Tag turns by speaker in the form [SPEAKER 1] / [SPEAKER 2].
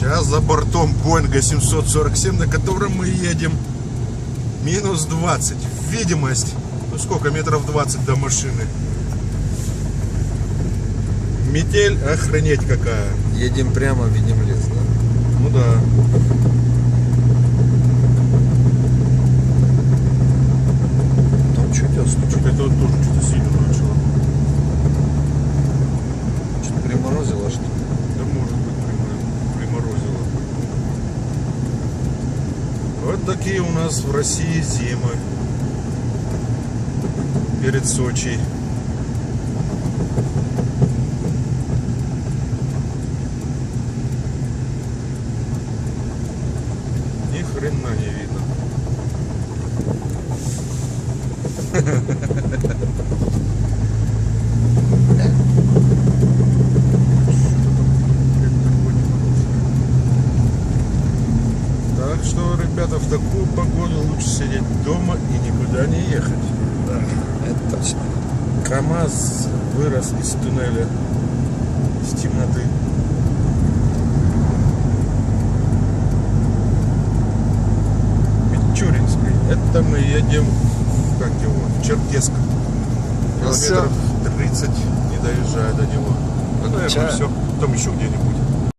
[SPEAKER 1] Сейчас за бортом Боинга 747, на котором мы едем. Минус 20. Видимость. Ну сколько? Метров 20 до машины. Метель охренеть какая.
[SPEAKER 2] Едем прямо, видим лес, да?
[SPEAKER 1] Ну да.
[SPEAKER 2] Там что-то стучит.
[SPEAKER 1] Это вот тоже что-то сильно начало.
[SPEAKER 2] Что-то приморозило, что ли?
[SPEAKER 1] Да может быть приморозило. Вот такие у нас в России зимы. Перед Сочи. Ни хрена не видно. Так что, ребята, в такую погоду лучше сидеть дома и никуда не ехать.
[SPEAKER 2] Это точно.
[SPEAKER 1] КамАЗ вырос из туннеля, из темноты. Мичуринский. Это мы едем, как его, в Черкесск. Километров 30, не доезжая до него. Ну, наверное, все. Там еще где-нибудь.